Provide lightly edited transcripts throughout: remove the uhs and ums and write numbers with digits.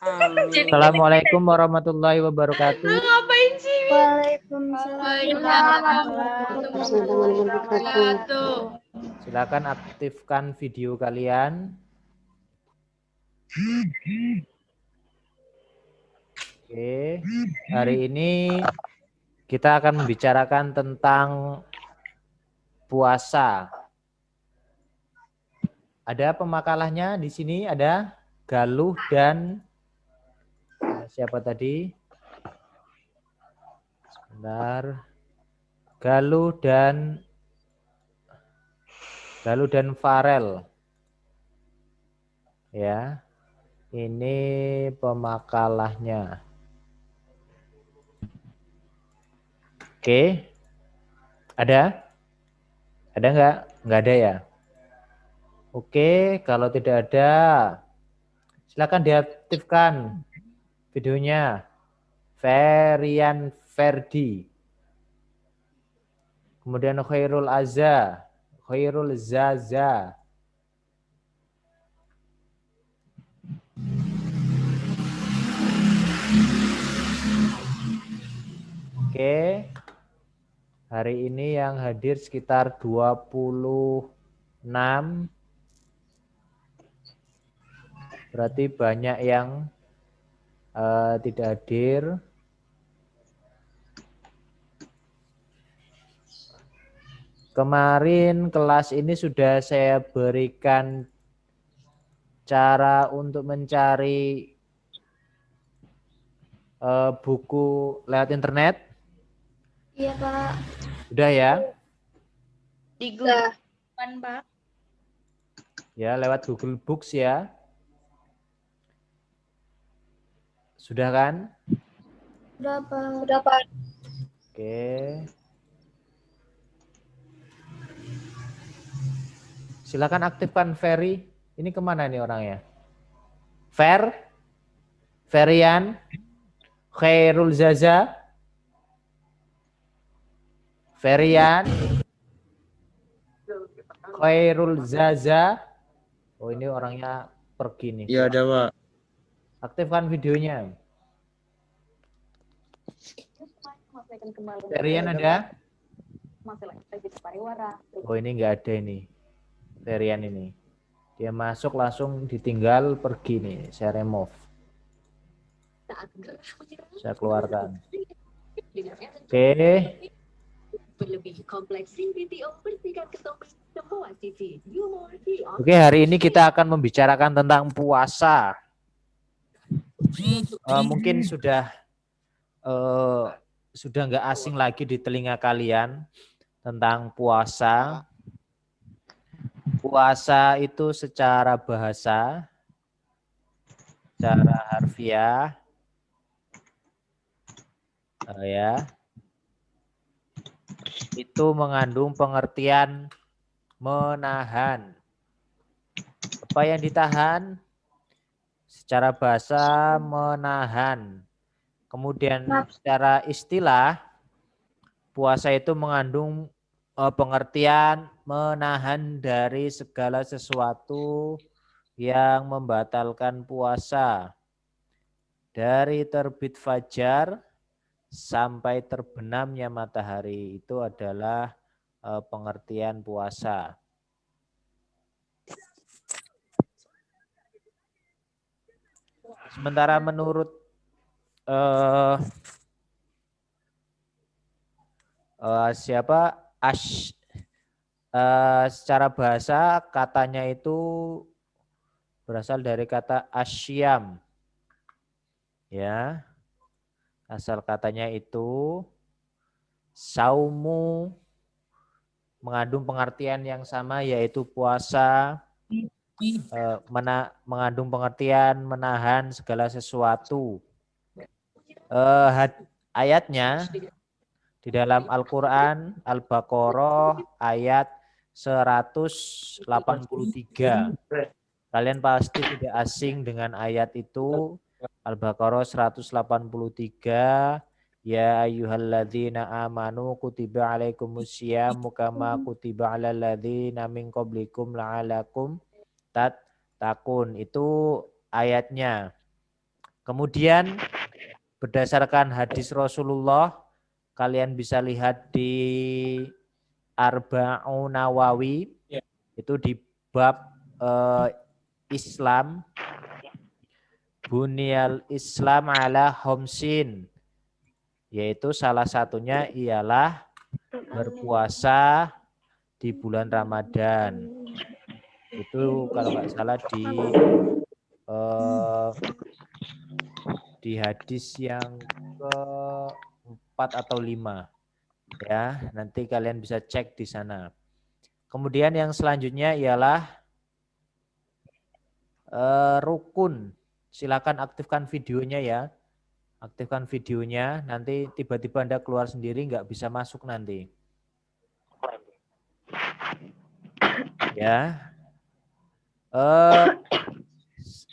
Amin. Assalamualaikum warahmatullahi wabarakatuh. Ngapain sih? Waalaikumsalam warahmatullahi wabarakatuh. Silakan aktifkan video kalian. Oke, hari ini kita akan membicarakan tentang puasa. Ada pemakalahnya di sini, ada Galuh dan siapa tadi? Sebentar. Galuh dan Farel. Ya. Ini pemakalahnya. Oke. Ada? Ada enggak? Enggak ada ya? Oke, kalau tidak ada, silakan diaktifkan videonya. Ferian Ferdi. Kemudian Khairul Azza, Khairul Zaza. Oke. Hari ini yang hadir sekitar 26. Berarti banyak yang tidak hadir. Kemarin kelas ini sudah saya berikan cara untuk mencari buku lewat internet. Iya, Pak. Sudah ya? Di Google, Pak. Ya, lewat Google Books ya. Sudah kan? Sudah, Pak. Sudah, Pak. Oke. Silakan aktifkan Ferry. Ini kemana nih orangnya? Ferian, Khairul Zaza, Ferian, Khairul Zaza. Oh, ini orangnya pergi nih. Iya, ada, Pak. Aktifkan videonya. Ferian ada? Oh, ini enggak ada ini. Ferian ini. Dia masuk langsung ditinggal pergi nih. Saya remove. Saya keluarkan. Oke. Oke, hari ini kita akan membicarakan tentang puasa. Mungkin sudah nggak asing lagi di telinga kalian tentang puasa. Puasa itu secara bahasa, secara harfiah, ya, itu mengandung pengertian menahan. Apa yang ditahan? Secara bahasa menahan. Kemudian secara istilah, puasa itu mengandung pengertian menahan dari segala sesuatu yang membatalkan puasa. Dari terbit fajar sampai terbenamnya matahari itu adalah pengertian puasa. Sementara menurut secara bahasa katanya itu berasal dari kata asyam. Ya. Asal katanya itu saumu mengandung pengertian yang sama yaitu puasa, mengandung pengertian menahan segala sesuatu. Ayatnya di dalam Al-Quran Al-Baqarah ayat 183. Kalian pasti tidak asing dengan ayat itu. Al-Baqarah 183. Ya ayyuhalladzina amanu kutiba alaikumusyamu kama kutiba alal ladzina min qablikum la'alakum tattaqun. Itu ayatnya. Kemudian berdasarkan hadis Rasulullah, kalian bisa lihat di Arba'un Nawawi, itu di bab Islam, Bunyal Islam ala homsin, yaitu salah satunya ialah berpuasa di bulan Ramadan. Itu kalau nggak salah di hadis yang ke-4 atau 5. Ya, nanti kalian bisa cek di sana. Kemudian yang selanjutnya ialah rukun. Silakan aktifkan videonya ya. Aktifkan videonya, nanti tiba-tiba Anda keluar sendiri nggak bisa masuk nanti. Ya.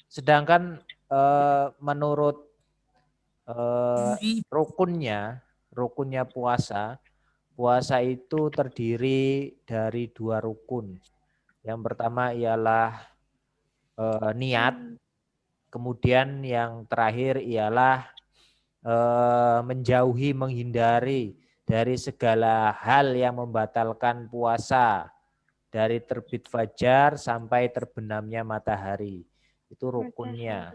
Sedangkan menurut rukunnya puasa itu terdiri dari 2 rukun. Yang pertama ialah niat, kemudian yang terakhir ialah menjauhi, menghindari dari segala hal yang membatalkan puasa, dari terbit fajar sampai terbenamnya matahari. Itu rukunnya.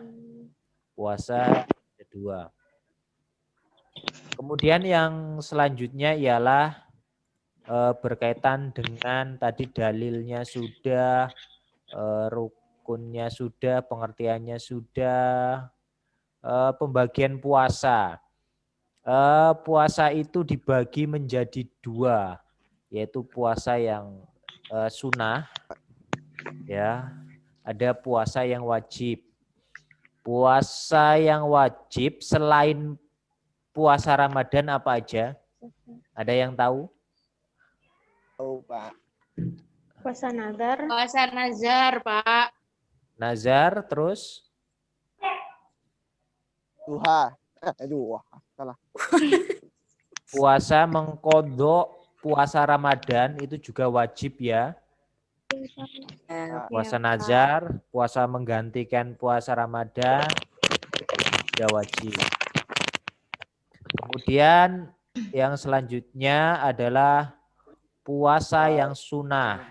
Puasa kedua. Kemudian yang selanjutnya ialah berkaitan dengan tadi dalilnya sudah, rukunnya sudah, pengertiannya sudah, pembagian puasa. Puasa itu dibagi menjadi 2, yaitu puasa yang sunnah, ya, ada puasa yang wajib. Puasa yang wajib selain puasa Ramadan apa aja? Ada yang tahu? Tahu, Pak. Puasa nazar. Puasa nazar, Pak. Nazar, terus? Duha. Aduh, salah. Puasa mengkodok puasa Ramadan itu juga wajib ya. Puasa nazar, puasa menggantikan puasa Ramadan juga wajib. Kemudian yang selanjutnya adalah puasa yang sunnah.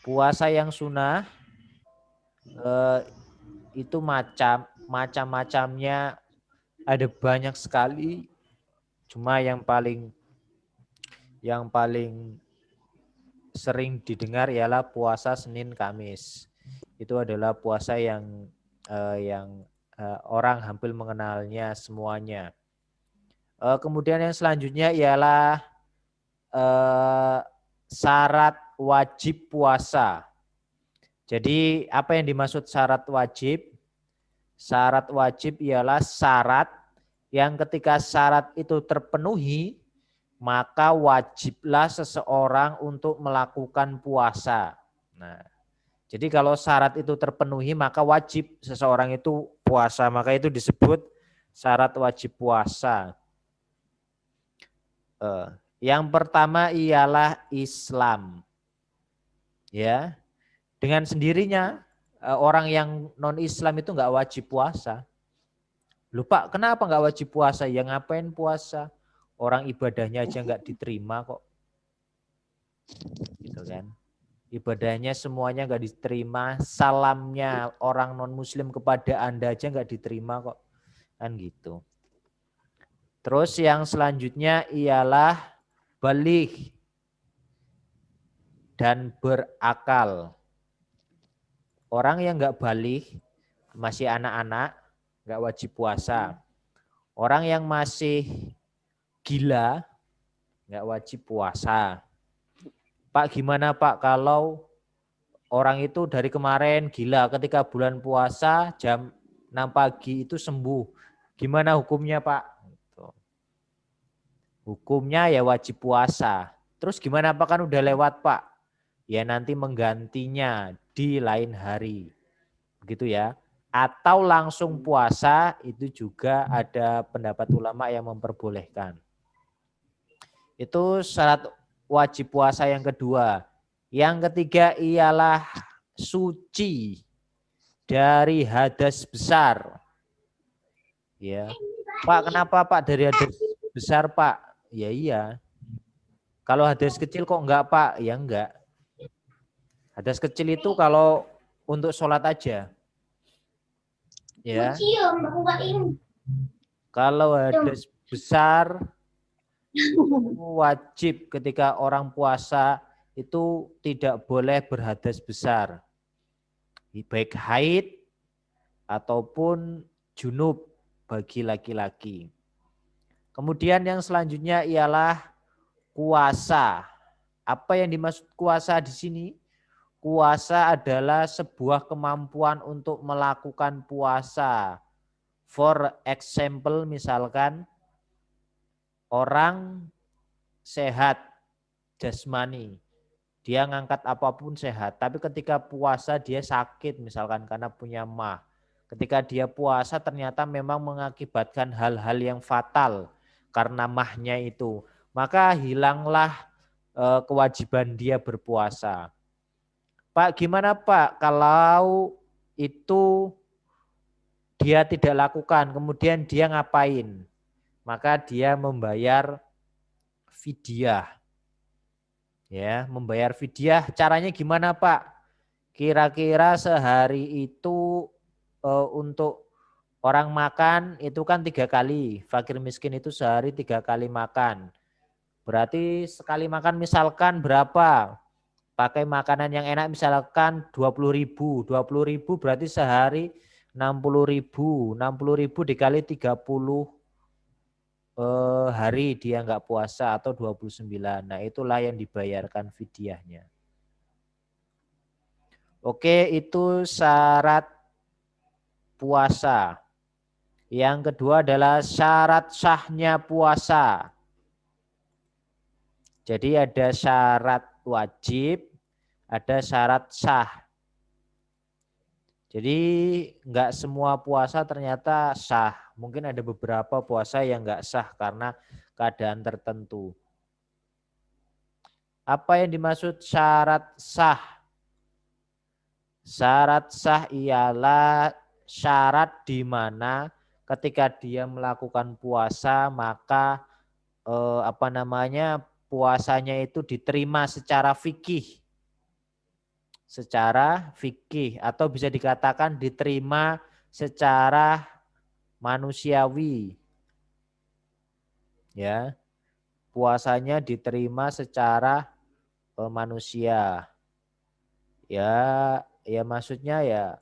Puasa yang sunnah itu macam-macamnya ada banyak sekali. Cuma yang paling sering didengar ialah puasa Senin Kamis. Itu adalah puasa yang orang hampir mengenalnya semuanya. Kemudian yang selanjutnya ialah syarat wajib puasa. Jadi apa yang dimaksud syarat wajib? Syarat wajib ialah syarat yang ketika syarat itu terpenuhi, maka wajiblah seseorang untuk melakukan puasa. Nah, jadi kalau syarat itu terpenuhi, maka wajib seseorang itu puasa. Maka itu disebut syarat wajib puasa. Yang pertama ialah Islam. Ya, dengan sendirinya orang yang non-Islam itu nggak wajib puasa. Lupa, kenapa nggak wajib puasa? Ya ngapain puasa? Orang ibadahnya aja nggak diterima kok. Gitu kan. Ibadahnya semuanya nggak diterima. Salamnya orang non-Muslim kepada Anda aja nggak diterima kok. Kan gitu. Terus yang selanjutnya ialah baligh dan berakal. Orang yang nggak baligh, masih anak-anak, nggak wajib puasa. Orang yang masih gila, nggak wajib puasa. Pak, gimana Pak kalau orang itu dari kemarin gila, ketika bulan puasa jam 6 pagi itu sembuh. Gimana hukumnya Pak? Hukumnya ya wajib puasa. Terus gimana Pak, kan udah lewat Pak? Ya nanti menggantinya di lain hari. Begitu ya. Atau langsung puasa, itu juga ada pendapat ulama yang memperbolehkan. Itu syarat wajib puasa yang kedua. Yang ketiga ialah suci. dari hadas besar. Ya. Pak, kenapa Pak dari hadas besar Pak? Ya iya. Kalau hadas kecil kok enggak Pak? Ya enggak. Hadas kecil itu kalau untuk sholat aja. Ya. Kalau hadas besar wajib ketika orang puasa itu tidak boleh berhadas besar. Baik haid ataupun junub bagi laki-laki. Kemudian yang selanjutnya ialah kuasa. Apa yang dimaksud kuasa di sini? Kuasa adalah sebuah kemampuan untuk melakukan puasa. For example, misalkan orang sehat jasmani, dia ngangkat apapun sehat, tapi ketika puasa dia sakit misalkan karena punya mah. Ketika dia puasa ternyata memang mengakibatkan hal-hal yang fatal karena mahnya itu, maka hilanglah kewajiban dia berpuasa. Pak, gimana Pak kalau itu dia tidak lakukan, kemudian dia ngapain? Maka dia membayar fidyah. Ya, membayar fidyah caranya gimana Pak? Kira-kira sehari itu untuk orang makan itu kan 3 kali. Fakir miskin itu sehari 3 kali makan. Berarti sekali makan misalkan berapa? Pakai makanan yang enak misalkan 20.000. 20.000 berarti sehari 60.000. 60.000 dikali 30 hari dia nggak puasa atau 29. Nah itulah yang dibayarkan fidyahnya. Oke, itu syarat puasa. Yang kedua adalah syarat sahnya puasa. Jadi ada syarat wajib, ada syarat sah. Jadi nggak semua puasa ternyata sah. Mungkin ada beberapa puasa yang nggak sah karena keadaan tertentu. Apa yang dimaksud syarat sah? Syarat sah ialah syarat di mana ketika dia melakukan puasa maka puasanya itu diterima secara fikih. Secara fikih atau bisa dikatakan diterima secara manusiawi. Ya. Puasanya diterima secara manusia. Ya maksudnya ya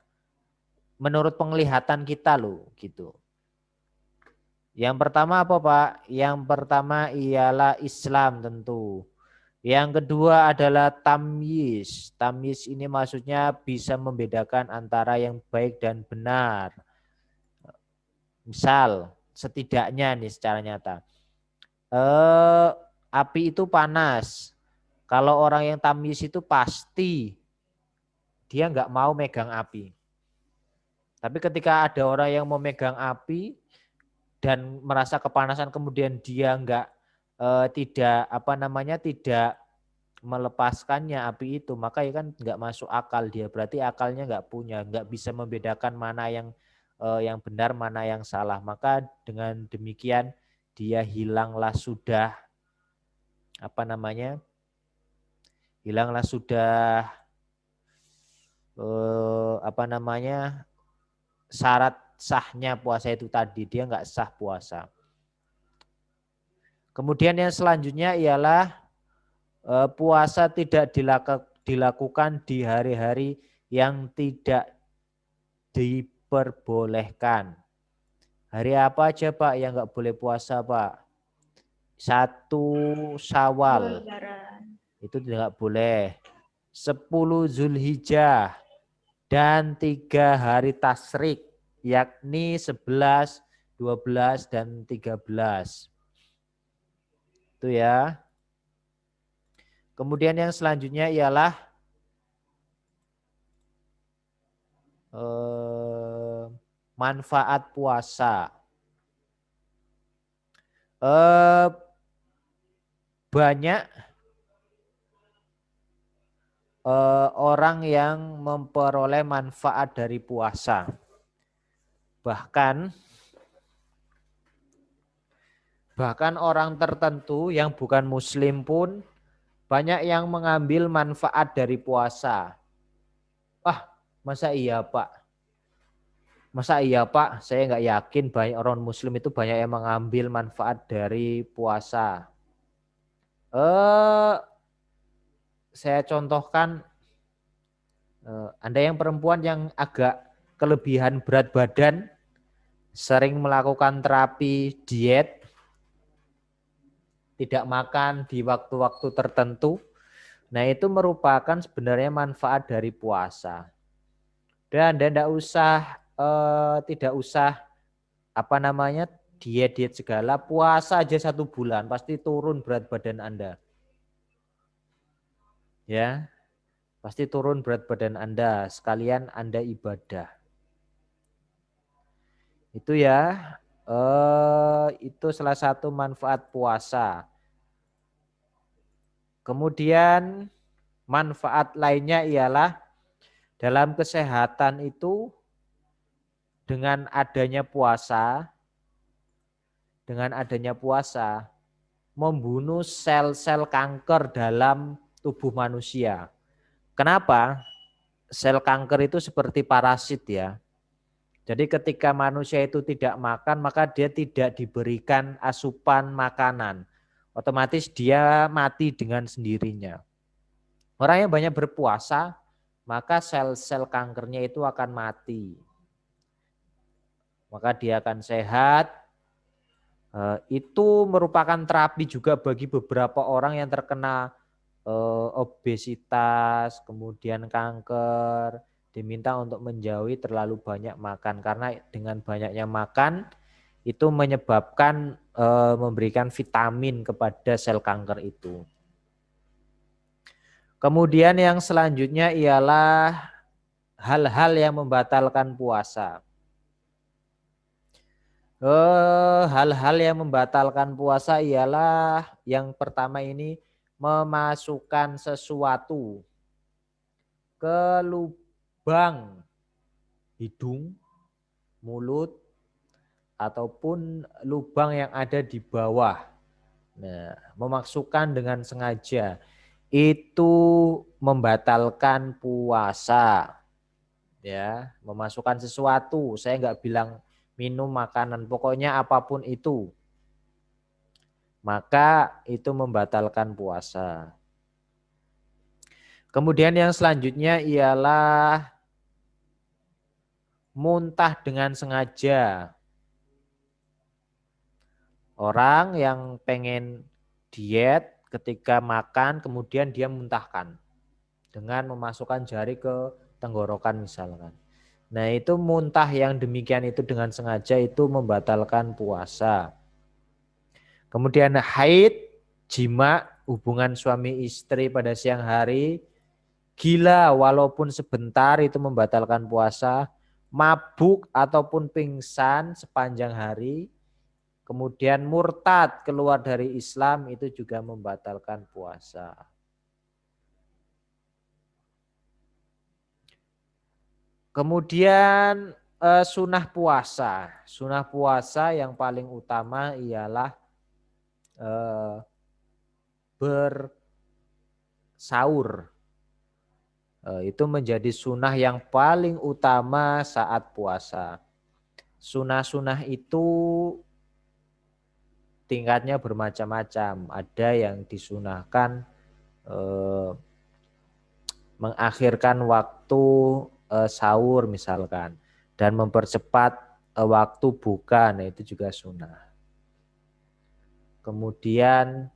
menurut penglihatan kita loh gitu. Yang pertama apa Pak? Yang pertama ialah Islam tentu. Yang kedua adalah tamyiz. Tamyiz ini maksudnya bisa membedakan antara yang baik dan benar. Misal, setidaknya nih secara nyata. Api itu panas. Kalau orang yang tamyiz itu pasti dia nggak mau megang api. Tapi ketika ada orang yang mau megang api dan merasa kepanasan kemudian dia tidak melepaskannya api itu, maka ya kan nggak masuk akal dia. Berarti akalnya nggak punya, nggak bisa membedakan mana yang benar, mana yang salah. Maka dengan demikian dia hilanglah sudah syarat sahnya puasa itu tadi, dia nggak sah puasa. Kemudian yang selanjutnya ialah puasa tidak dilakukan di hari-hari yang tidak diperbolehkan. Hari apa aja Pak yang nggak boleh puasa Pak? 1 Syawal. Itu tidak boleh. 10 Zulhijjah dan 3 hari tasyrik, yakni 11, 12 dan 13. Itu ya. Kemudian yang selanjutnya ialah manfaat puasa. Banyak orang yang memperoleh manfaat dari puasa. Bahkan orang tertentu yang bukan muslim pun banyak yang mengambil manfaat dari puasa. Wah, masa iya Pak? Masa iya Pak? Saya nggak yakin banyak orang muslim itu banyak yang mengambil manfaat dari puasa. Saya contohkan, Anda yang perempuan yang agak kelebihan berat badan, sering melakukan terapi diet, tidak makan di waktu-waktu tertentu. Nah, itu merupakan sebenarnya manfaat dari puasa. Dan Anda tidak usah diet segala, puasa aja 1 bulan pasti turun berat badan Anda. Ya, pasti turun berat badan Anda, sekalian Anda ibadah. Itu ya, itu salah satu manfaat puasa. Kemudian manfaat lainnya ialah dalam kesehatan itu dengan adanya puasa membunuh sel-sel kanker dalam tubuh manusia. Kenapa? Sel kanker itu seperti parasit ya. Jadi ketika manusia itu tidak makan, maka dia tidak diberikan asupan makanan. Otomatis dia mati dengan sendirinya. Orang yang banyak berpuasa, maka sel-sel kankernya itu akan mati. Maka dia akan sehat. Itu merupakan terapi juga bagi beberapa orang yang terkena obesitas, kemudian kanker, diminta untuk menjauhi terlalu banyak makan karena dengan banyaknya makan itu menyebabkan memberikan vitamin kepada sel kanker itu. Kemudian yang selanjutnya ialah hal-hal yang membatalkan puasa. Hal-hal yang membatalkan puasa ialah yang pertama ini memasukkan sesuatu ke lubang hidung, mulut, ataupun lubang yang ada di bawah. Nah, memasukkan dengan sengaja itu membatalkan puasa. Ya, memasukkan sesuatu, saya nggak bilang minum makanan, pokoknya apapun itu. Maka itu membatalkan puasa. Kemudian yang selanjutnya ialah muntah dengan sengaja. Orang yang pengen diet ketika makan kemudian dia muntahkan dengan memasukkan jari ke tenggorokan misalkan. Nah, itu muntah yang demikian itu dengan sengaja itu membatalkan puasa. Kemudian haid, jima, hubungan suami istri pada siang hari, gila walaupun sebentar itu membatalkan puasa, mabuk ataupun pingsan sepanjang hari, kemudian murtad keluar dari Islam itu juga membatalkan puasa. Kemudian sunah puasa. Sunah puasa yang paling utama ialah bersahur. Itu menjadi sunnah yang paling utama saat puasa. Sunnah-sunnah itu tingkatnya bermacam-macam. Ada yang disunahkan mengakhirkan waktu sahur misalkan dan mempercepat waktu buka. Nah, itu juga sunnah. Kemudian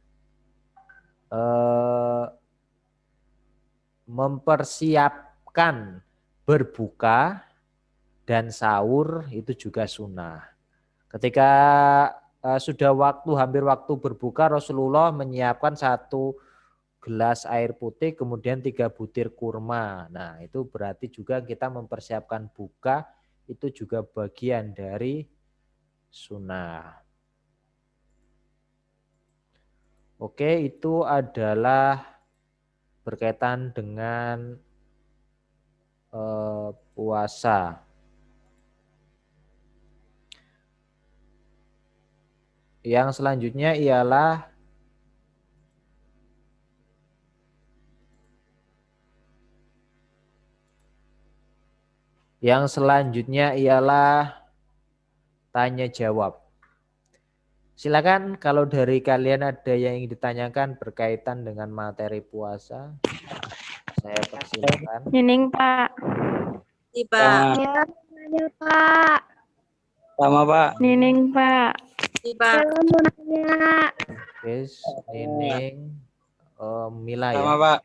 mempersiapkan berbuka dan sahur itu juga sunnah. Ketika sudah hampir waktu berbuka, Rasulullah menyiapkan 1 gelas air putih kemudian 3 butir kurma. Nah, itu berarti juga kita mempersiapkan buka, itu juga bagian dari sunnah. Oke, itu adalah berkaitan dengan puasa. Yang selanjutnya ialah tanya jawab. Silakan kalau dari kalian ada yang ingin ditanyakan berkaitan dengan materi puasa, saya persilakan. Nining, Pak. Iya, Pak. Ya, nanya, Pak. Sama Pak. Nining, Pak. Iya, Pak. Saya mau nanya. Guys, Nining, Mila ya. Sama Pak.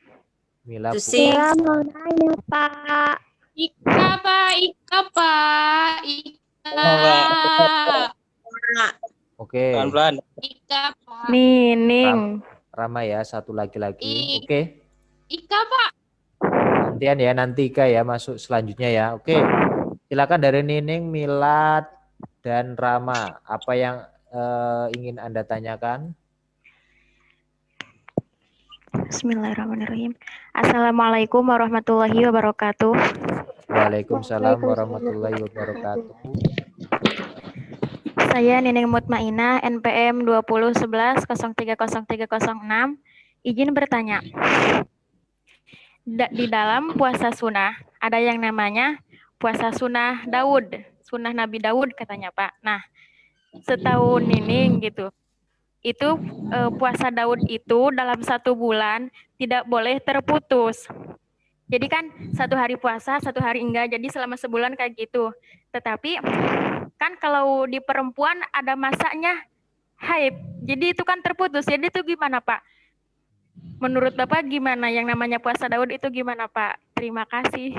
Mila Susi. Saya mau nanya, Pak. Ika, Pak. Ika, Pak. Ika. Oke. Pelan-pelan. Ika, Pak. Nining. Rama ya, satu lagi. Oke. Ika, Pak. Gantian ya, nanti Ika ya masuk selanjutnya ya. Oke. Silakan dari Nining, Milad, dan Rama. Apa yang ingin Anda tanyakan? Bismillahirrahmanirrahim. Assalamualaikum warahmatullahi wabarakatuh. Waalaikumsalam warahmatullahi wabarakatuh. Saya Nining Mutmainah, NPM 2011-030306. Izin bertanya. Di dalam puasa sunnah, ada yang namanya puasa sunnah Daud. Sunnah Nabi Daud katanya, Pak. Nah, setahu Nining gitu, itu puasa Daud itu dalam 1 bulan tidak boleh terputus. Jadi kan 1 hari puasa, 1 hari enggak, jadi selama sebulan kayak gitu. Tetapi kan kalau di perempuan ada masanya haid, jadi itu kan terputus. Jadi itu gimana, Pak? Menurut Bapak gimana yang namanya puasa Daud itu gimana, Pak? Terima kasih.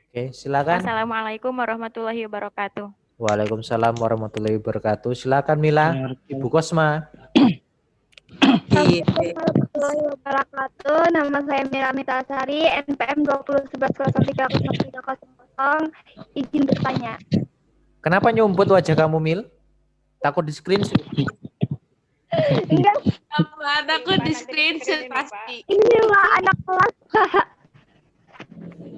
Oke, silakan. Assalamualaikum warahmatullahi wabarakatuh. Waalaikumsalam warahmatullahi wabarakatuh. Silakan Mila, Ibu Kosma. Assalamualaikum warahmatullahi wabarakatuh. Nama saya Mira Mitasari, NPM 2011-030300. Izin bertanya. Kenapa nyumput wajah kamu, Mil? Takut di screenshot? Enggak, Apa? Aku di screenshot pasti. ini mah anak kelas.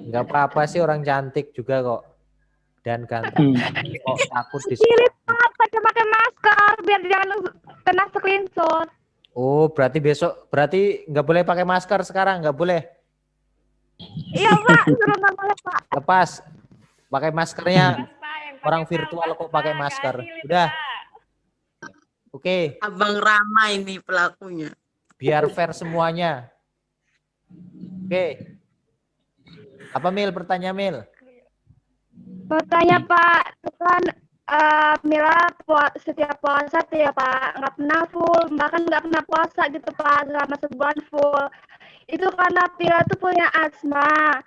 Enggak apa-apa sih, orang cantik juga kok. Dan ganteng. Kok takut di Pilih Pak, pakai masker biar jangan kena screenshot. Oh, berarti nggak boleh pakai masker sekarang, nggak boleh. Iya, Pak, suruh nggak boleh, Pak. Lepas. Pakai maskernya. Orang virtual kok pakai masker. Udah. Oke, Abang Rama ini pelakunya. biar fair semuanya. Oke. Apa Mil? Pertanyaan Mil? Bertanya, Pak, kan Mila setiap puasa tuh ya, Pak, nggak pernah full, bahkan nggak pernah puasa gitu, Pak, selama sebulan full. Itu karena Mila tuh punya asma.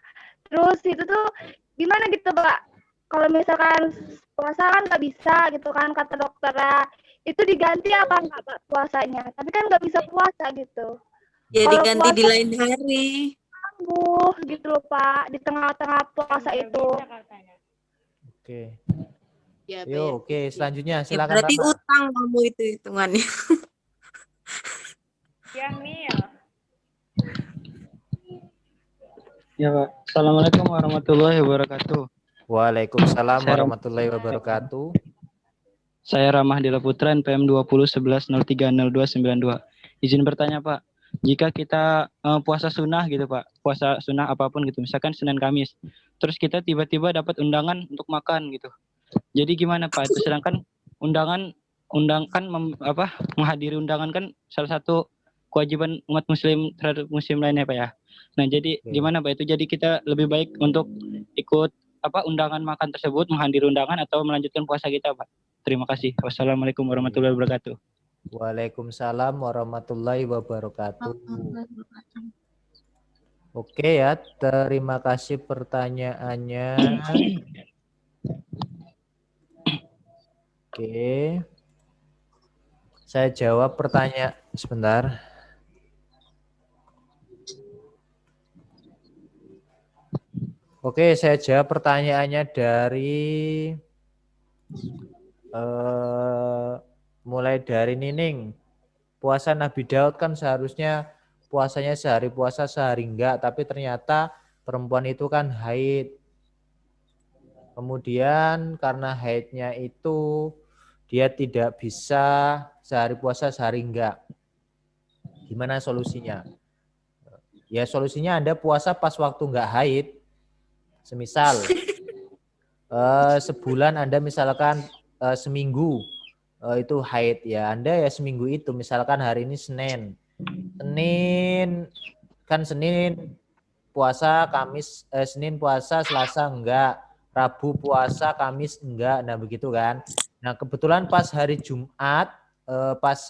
Terus itu tuh gimana gitu, Pak? Kalau misalkan puasa kan nggak bisa gitu kan, kata dokternya. Itu diganti apa enggak, Pak, puasanya? Tapi kan nggak bisa puasa gitu. Ya Kalau diganti di puasa- lain hari. Kambuh gitu loh, Pak, di tengah-tengah puasa itu. Oke. Ya, Yo, oke. Selanjutnya Ya, silakan berarti Rama. utang kamu itu hitungannya. Ya, Mil. Ya Pak. Assalamualaikum warahmatullahi wabarakatuh. Waalaikumsalam Saya- warahmatullahi wabarakatuh. Saya Rahmadila Putra, NPM 2011-030292. Izin bertanya Pak, jika kita puasa sunnah gitu Pak, puasa sunnah apapun gitu, misalkan Senin Kamis, terus kita tiba-tiba dapat undangan untuk makan gitu. Jadi gimana Pak? Itu sedangkan menghadiri undangan kan salah satu kewajiban umat muslim terhadap muslim lainnya Pak ya. Nah jadi Oke. gimana Pak? Itu jadi kita lebih baik untuk ikut undangan makan tersebut, menghadiri undangan atau melanjutkan puasa kita Pak. Terima kasih. Wassalamualaikum warahmatullahi wabarakatuh. Waalaikumsalam warahmatullahi wabarakatuh. Oke ya, terima kasih pertanyaannya. Oke. Saya jawab pertanyaan sebentar. Oke, saya jawab pertanyaannya dari mulai dari Nining. Puasa Nabi Daud kan seharusnya puasanya sehari puasa sehari enggak, tapi ternyata perempuan itu kan haid. Kemudian karena haidnya itu dia tidak bisa sehari puasa sehari enggak. Gimana solusinya? Ya solusinya Anda puasa pas waktu enggak haid. Semisal sebulan Anda misalkan seminggu itu haid ya, Anda ya seminggu itu, misalkan hari ini Senin puasa, Kamis Senin puasa, Selasa enggak, Rabu puasa, Kamis enggak. Nah, begitu kan. Nah, kebetulan pas hari Jumat pas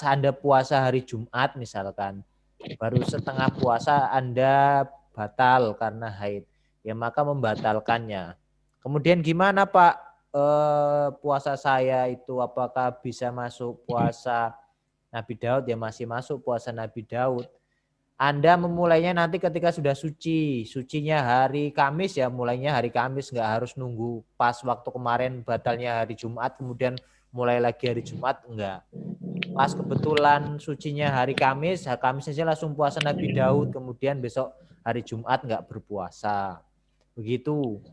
Anda puasa hari Jumat misalkan, baru setengah puasa Anda batal karena haid. Ya maka membatalkannya. Kemudian gimana Pak? Puasa saya itu apakah bisa masuk puasa Nabi Daud? Ya masih masuk puasa Nabi Daud. Anda memulainya nanti ketika sudah suci. Sucinya hari Kamis ya, mulainya hari Kamis, nggak harus nunggu pas waktu kemarin batalnya hari Jumat kemudian mulai lagi hari Jumat, enggak. Pas kebetulan sucinya hari Kamis, Kamis aja langsung puasa Nabi Daud, kemudian besok hari Jumat nggak berpuasa. Begitu.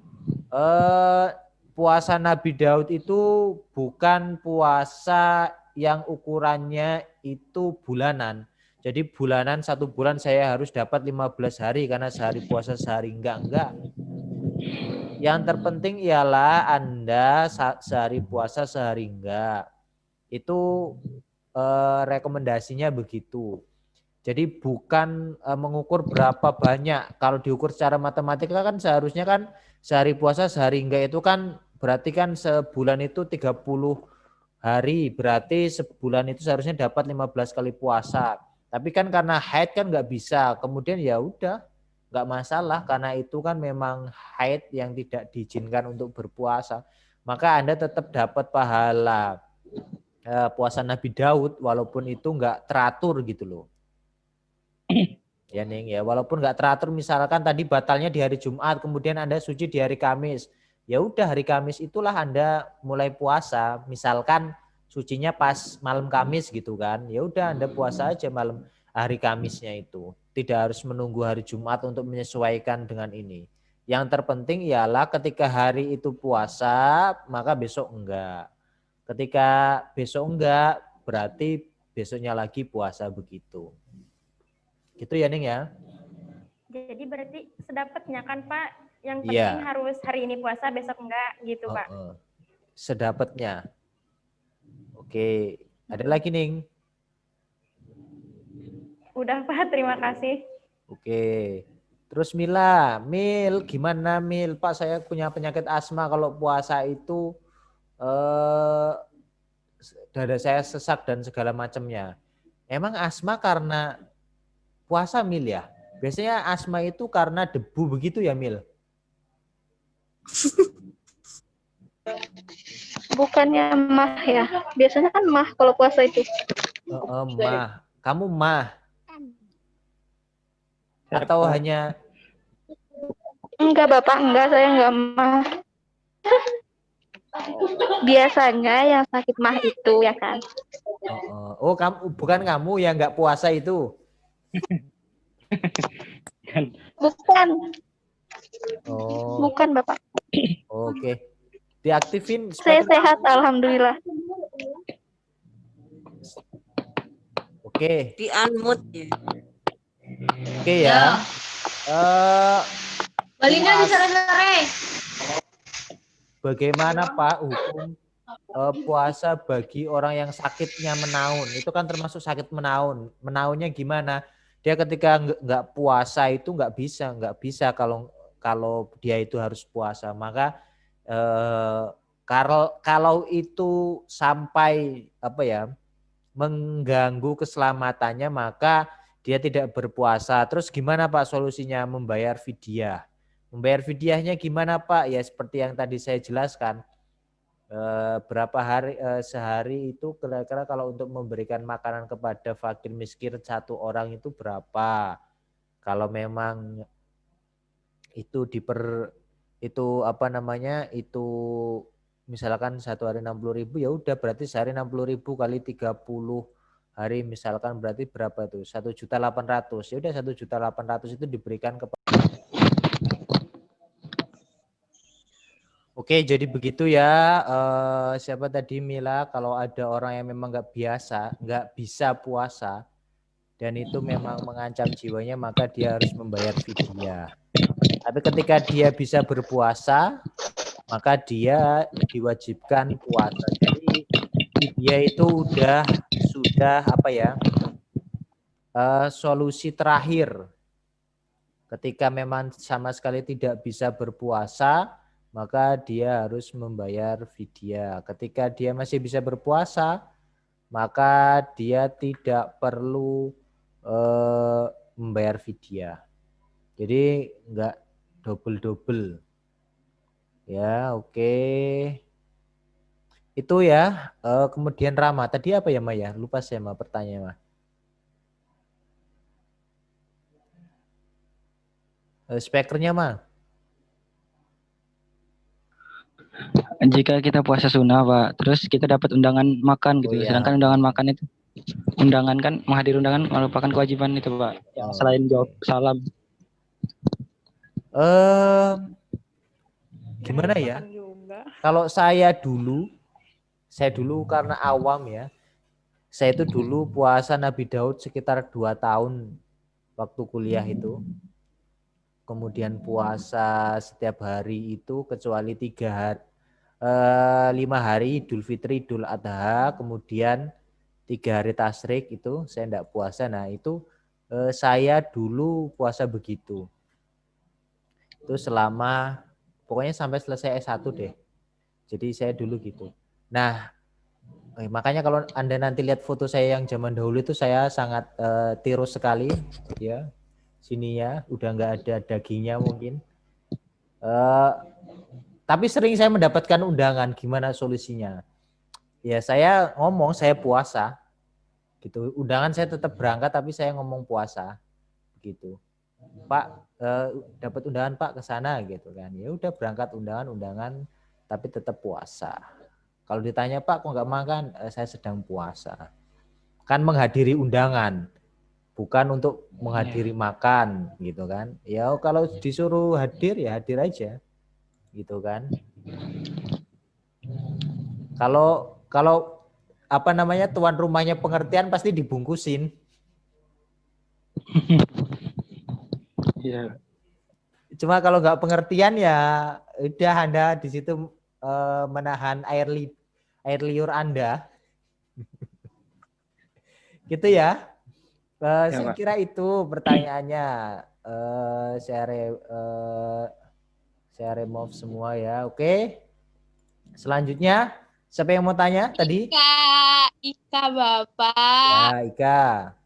Puasa Nabi Daud itu bukan puasa yang ukurannya itu bulanan. Jadi bulanan 1 bulan saya harus dapat 15 hari karena sehari puasa sehari enggak. Yang terpenting ialah Anda sehari puasa sehari enggak. Itu rekomendasinya begitu. Jadi bukan mengukur berapa banyak. Kalau diukur secara matematika kan seharusnya kan sehari puasa sehari enggak itu kan berarti kan sebulan itu 30 hari. Berarti sebulan itu seharusnya dapat 15 kali puasa. Tapi kan karena haid kan nggak bisa. Kemudian ya udah nggak masalah karena itu kan memang haid yang tidak diizinkan untuk berpuasa. Maka Anda tetap dapat pahala puasa Nabi Daud walaupun itu nggak teratur gitu loh. Ya Ning ya, walaupun nggak teratur misalkan tadi batalnya di hari Jumat, kemudian Anda suci di hari Kamis. Ya udah hari Kamis itulah Anda mulai puasa. Misalkan sucinya pas malam Kamis gitu kan. Ya udah Anda puasa aja malam hari Kamisnya itu. Tidak harus menunggu hari Jumat untuk menyesuaikan dengan ini. Yang terpenting ialah ketika hari itu puasa, maka besok enggak. Ketika besok enggak, berarti besoknya lagi puasa begitu. Gitu ya Ning ya. Jadi berarti sedapatnya kan Pak, yang Iya. penting harus hari ini puasa, besok enggak gitu Pak. Sedapatnya. Oke, ada lagi Ning? Udah Pak, terima kasih. Oke. Terus Mil gimana Mil? Pak saya punya penyakit asma kalau puasa itu dada saya sesak dan segala macamnya. Emang asma karena puasa Mil ya? Biasanya asma itu karena debu begitu ya Mil? Bukannya mah ya. Biasanya kan mah kalau puasa itu. Mah. Kamu mah? Atau hanya Enggak Bapak, enggak, saya enggak mah. Biasanya yang sakit mah itu ya kan. oh kamu bukan kamu yang nggak puasa itu? Bukan. Oh. Bukan Bapak. Oke. Diaktifin Saya supaya sehat alhamdulillah. Oke. Di unmute ya. Oke ya. Baliknya di sore-sore. Bagaimana Pak hukum puasa bagi orang yang sakitnya menaun? Itu kan termasuk sakit menaun. Menaunnya gimana? Dia ketika nggak puasa itu nggak bisa kalau dia itu harus puasa. Maka kalau itu sampai mengganggu keselamatannya, maka dia tidak berpuasa. Terus gimana Pak solusinya? Membayar fidyah. Membayar fidyahnya gimana Pak? Ya seperti yang tadi saya jelaskan. Berapa hari sehari itu kira-kira kalau untuk memberikan makanan kepada fakir miskin 1 orang itu berapa? Kalau memang itu itu misalkan 1 hari 60.000, ya udah berarti sehari 60.000 kali 30 hari misalkan berarti berapa tuh? 1.800.000. Ya udah 1.800.000 itu diberikan kepada. Oke, jadi begitu ya. Siapa tadi Mila? Kalau ada orang yang memang nggak bisa puasa, dan itu memang mengancam jiwanya, maka dia harus membayar fidyah. Tapi ketika dia bisa berpuasa, maka dia diwajibkan puasa. Jadi fidyah itu sudah apa ya? Solusi terakhir. Ketika memang sama sekali tidak bisa berpuasa, maka dia harus membayar fidyah. Ketika dia masih bisa berpuasa, maka dia tidak perlu membayar fidyah. Jadi enggak double-double. Ya, oke. Itu ya. Kemudian Rama. Tadi apa ya, Maya? Lupa saya mah pertanyaannya. Speakernya mah. Jika kita puasa sunnah, Pak, terus kita dapat undangan makan gitu. Oh, iya. Sedangkan undangan makan itu, undangan kan, menghadiri undangan merupakan kewajiban itu, Pak. Yang selain jawab salam. Gimana ya? Kalau saya dulu karena awam ya, saya itu dulu puasa Nabi Daud sekitar 2 tahun waktu kuliah itu. Kemudian puasa setiap hari itu kecuali 5 hari Idul Fitri, Idul Adha, kemudian 3 hari Tasyrik itu saya enggak puasa. Nah itu saya dulu puasa begitu. Itu selama pokoknya sampai selesai S1 deh. Jadi saya dulu gitu. Nah makanya kalau Anda nanti lihat foto saya yang zaman dahulu itu saya sangat tirus sekali ya. Sini ya, udah nggak ada dagingnya mungkin. Tapi sering saya mendapatkan undangan, gimana solusinya? Ya saya ngomong saya puasa, gitu. Undangan saya tetap berangkat, tapi saya ngomong puasa, gitu. Pak, dapat undangan Pak ke sana, gitu kan? Ya udah berangkat undangan, tapi tetap puasa. Kalau ditanya Pak, kok nggak makan? Saya sedang puasa. Kan menghadiri undangan. Bukan untuk menghadiri makan gitu kan. Ya kalau disuruh hadir ya hadir aja. Gitu kan. Kalau apa namanya tuan rumahnya pengertian pasti dibungkusin. Iya. Cuma kalau nggak pengertian ya udah Anda di situ menahan air liur Anda. Gitu ya. Saya kira itu pertanyaannya. Saya remove semua ya. Oke. Selanjutnya siapa yang mau tanya tadi? Ika Bapak. Ya, Ika.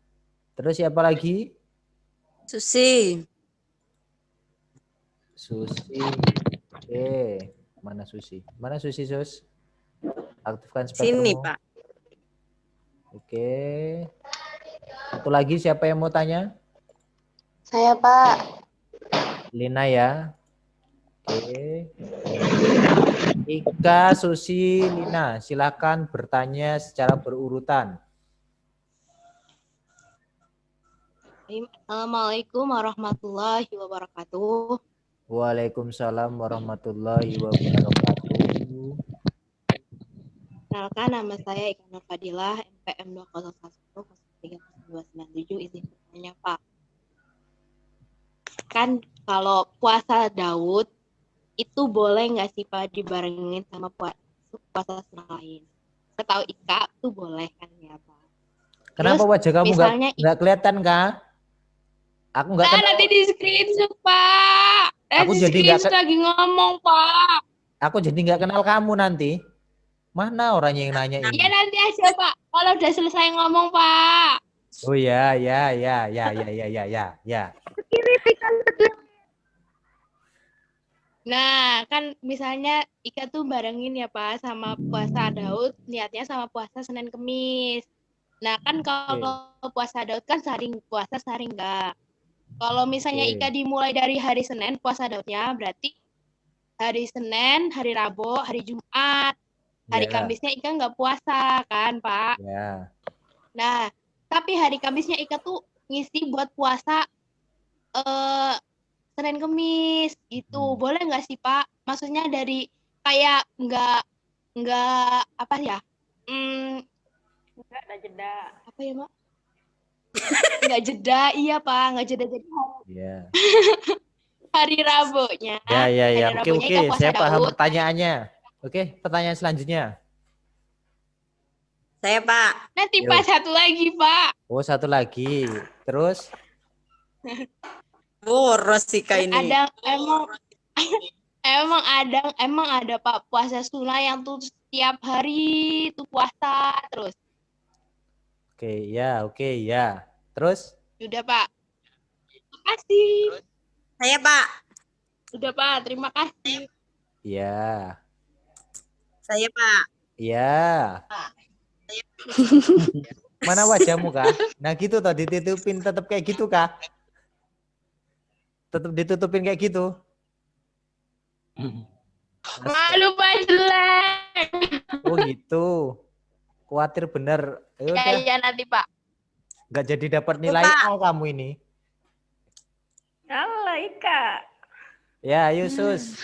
Terus siapa lagi? Susi. Oke. Mana Susi? Mana Susi, Sus? Aktifkan Sini, spektrummu. Pak. Oke. Satu lagi siapa yang mau tanya? Saya, Pak. Lina ya. Oke. Ika, Susi, Lina, silakan bertanya secara berurutan. Assalamualaikum warahmatullahi wabarakatuh. Waalaikumsalam warahmatullahi wabarakatuh. Kenalkan, nama saya Ika Nur Fadilah, MPM 2011-03-297, izin bertanya Pak. Kan kalau puasa Daud, itu boleh nggak sih Pak dibarengin sama puasa lain? Setahu Ika itu boleh kan ya Pak? Kenapa Terus, wajah kamu misalnya nggak kelihatan Kak? Aku nggak kenal. nanti di screenshot Pak. Aku jadi nggak lagi ngomong Pak. Aku jadi nggak kenal kamu nanti. Mana orangnya yang nanya ini? Iya nanti aja Pak. Kalau udah selesai ngomong Pak. Oh ya. Nah, kan misalnya Ika tuh barengin ya Pak sama puasa Daud, niatnya sama puasa Senin Kemis. Nah, kan kalau puasa Daud kan sehari puasa, sehari enggak. Kalau misalnya Ika dimulai dari hari Senin puasa Daudnya, berarti hari Senin, hari Rabu, hari Jumat. Hari Kamisnya Ika nggak puasa kan Pak? Ya. Nah, tapi hari Kamisnya Ika tuh ngisi buat puasa Senin Kemis gitu. Boleh nggak sih Pak? Maksudnya dari kayak nggak apa ya? Enggak ada jeda. Apa ya Mak? Nggak jeda, iya Pak, nggak jeda jadi Iya. hari Rabunya. Ya, ya, ya. Hari Oke, Rabunya oke. Ika puasa Saya paham Daud. pertanyaannya. Oke, pertanyaan selanjutnya. Saya Pak. Nanti Yo. Pak satu lagi Pak. Oh, satu lagi. Terus? Boros sih Kak ini. Ada emang ada Pak puasa sunnah yang tuh setiap hari tuh puasa terus. Oke, ya. Terus? Udah Pak. Terima kasih. Saya Pak. Udah Pak, terima kasih. Iya. Saya Pak. Iya. Mana wajahmu, Kak? Nah, gitu toh, ditutupin tetap kayak gitu, Kak? Tetap ditutupin kayak gitu. Malu Pak jelek. Oh, gitu. Khawatir bener. Ya udah, Iya nanti Pak. nggak jadi dapat nilai Pak. A kamu ini. Halo Ika. Ya, ayo Sus.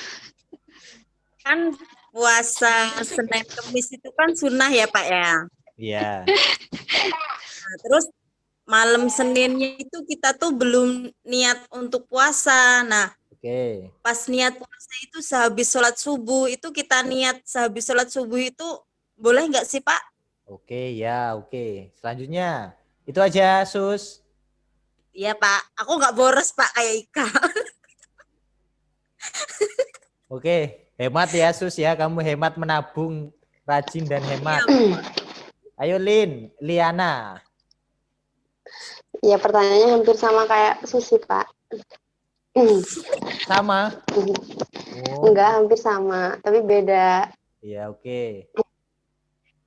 Kan puasa Senin Kemis itu kan sunnah ya Pak ya. Iya. Nah, terus malam Seninnya itu kita tuh belum niat untuk puasa. Nah, Oke. pas niat puasa itu sehabis sholat subuh itu kita niat sehabis sholat subuh itu boleh nggak sih Pak? Oke, ya, oke. Selanjutnya. Itu aja, Sus. Iya Pak, aku nggak boros Pak kayak Ika. Oke, hemat ya, Sus ya. Kamu hemat menabung, rajin dan hemat. Ayo, Liana. Ya, pertanyaannya hampir sama kayak Susi, Pak. Sama? Oh, Enggak, hampir sama, tapi beda. iya, oke.